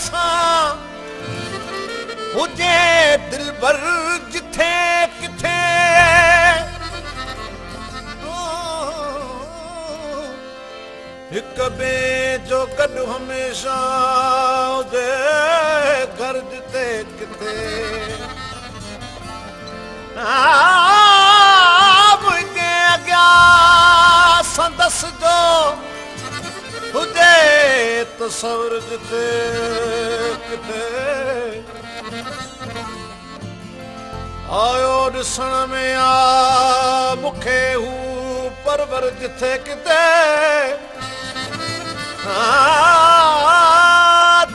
सां हुजे दिलबर जिथे किथे हिक ॿिए जो गॾु हमेशा हुजे घर जिथे किथे मुंहिंजे अॻियां संदस जो हुजे तसवर जिथे किथे आयो ॾिसण में आ मूंखे हू परवर जिथे किथे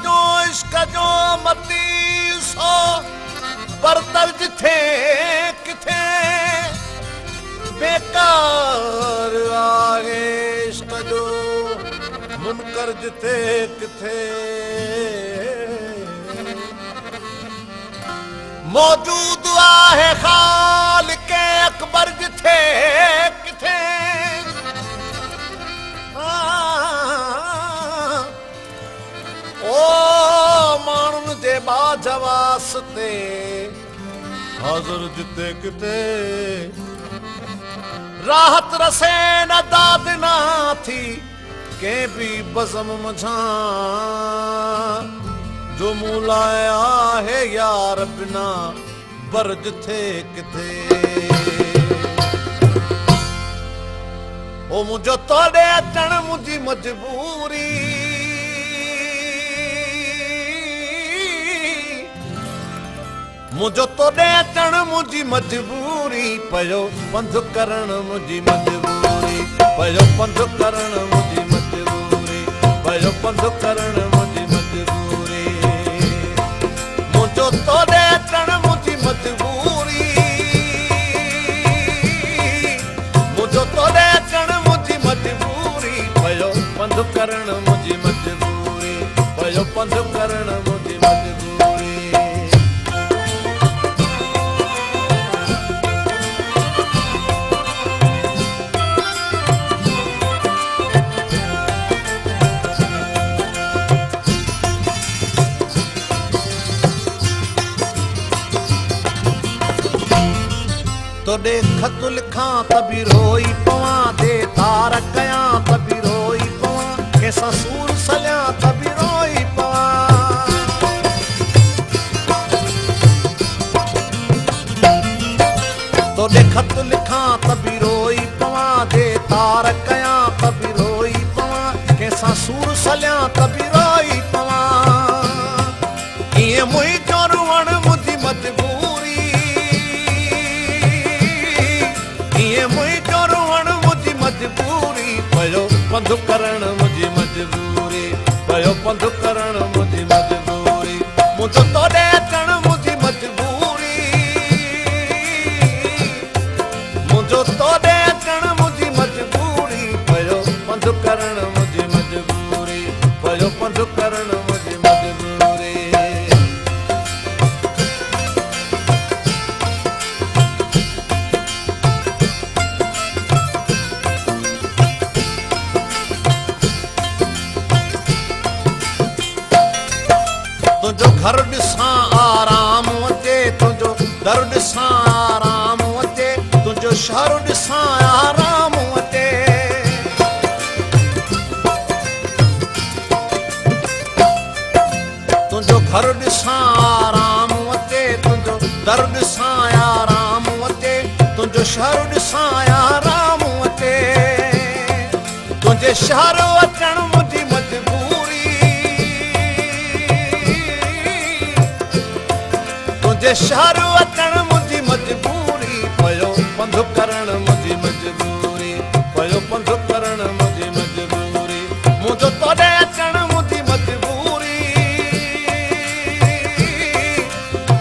जो इश्क जो मती सो बरतर जिथे किथे बेकार आहे इश्क जो मुनकर जिथे किथे मौजूद आहे खालिक अकबर जिथे किथे ओ माण्हुनि जे बाजवास ते हाज़िर जिथे किथे राहत रसे न दाद ना थी कंहिं बि बज़म मझां जो मूं लाइ आहे यार बिना बर जिथे किथे ओ मुंहिंजो तोड़े अचण मुंहिंजी मजबूरी मुंहिंजो तोड़े अचण मुंहिंजी मजबूरी पयो पंधु करण मुंहिंजी मजबूरी पयो पंधु करण मुंहिंजी मजबूरी पयो पंधु करण मुंहिंजी मजबूरी मुंहिंजो तोड़े अचण मुंहिंजी मजबूरी मुंहिंजो तोड़े अचण मुंहिंजी मजबूरी पयो पंधु करण मुंहिंजी मजबूरी पयो पंधु करण मुंहिंजी मजबूरी तोड़े खत लिखां त बि रोई पवां दे तार कयां त बि रोई पवां कंहिंसां सूर सलियां त बि रोई पवां तोड़े खत लिखां त बि रोई पवां दे तार कयां त बि रोई पवां कंहिंसां सूर सलियां त बि रोई पवां कीअं मुंहिंजो रुअण मुंहिंजी मजबूरी मुंहिंजो रुअण मुंहिंजी मजबूरी पयो पंधु करण मुंहिंजी मजबूरी पयो पंधु करण मुंहिंजी मजबूरी मुंहिंजो तोड़े अचण मुंहिंजी मजबूरी मुंहिंजो तोड़े अचण मुंहिंजी मजबूरी पयो पंधु करण मुंहिंजी मजबूरी पयो पंधु करण मुंहिंजी मजबूरी तुंहिंजो घर ॾिसां आराम अचे तुंहिंजो दर ॾिसां आराम अचे तुंहिंजो शहर ॾिसां आराम अचे तुंहिंजो घर ॾिसां आराम अचे तुंहिंजो दर ॾिसां आराम अचे तुंहिंजो शहर ॾिसां आराम अचे तुंहिंजे शहर अचण मुंहिंजी मजबूरी तुंहिंजे शहर अचण मुंहिंजी मजबूरी पयो पंधु करण मुंहिंजी मजबूरी पयो पंधु करण मुंहिंजी मजबूरी मुंहिंजो तोड़े अचण मुंहिंजी मजबूरी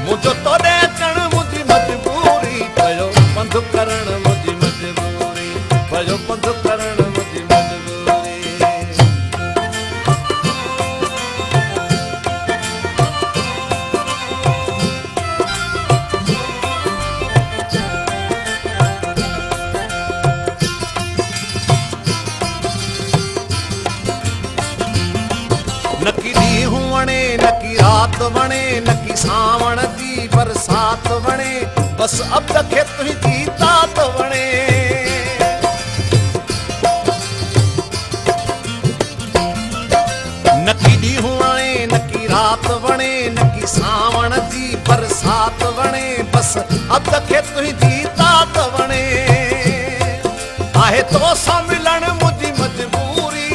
मुंहिंजो तोड़े अचण मुंहिंजी मजबूरी पयो पंधु करण मुंहिंजी मजबूरी पयो पंधु करण मुंहिंजी मजबूरी न की ॾींहुं वणे न की की रात वणे न की सावण जी बरसात वणे बस अब खे तुंहिंजी तात वणे न की ॾींहुं वणे न की रात वणे न की सावण जी बरसात वणे बस अब खे तुंहिंजी तात वणे आहे तो सां मिलण मुंहिंजी मजबूरी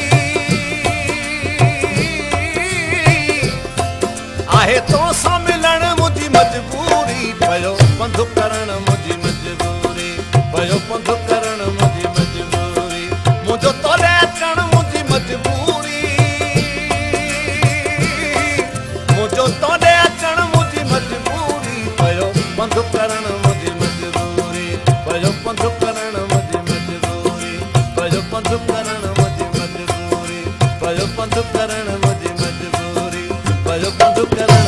आहे तो सां मिलण मुंहिंजी मजबूरी पयो पंधु करण मुंहिंजी मजबूरी पयो पंधु करण मुंहिंजी मजबूरी मुंहिंजो तोरे अचण मुंहिंजी मजबूरी मुंहिंजो तोरे अचण मुंहिंजी मजबूरी पयो पंधु करण मुंहिंजी मजबूरी पयो पंधु करण मुंहिंजी मजबूरी पयो पंधु करण मुंहिंजी मजबूरी पयो पंधु करण मुंहिंजी मजबूरी पयो पंधु करण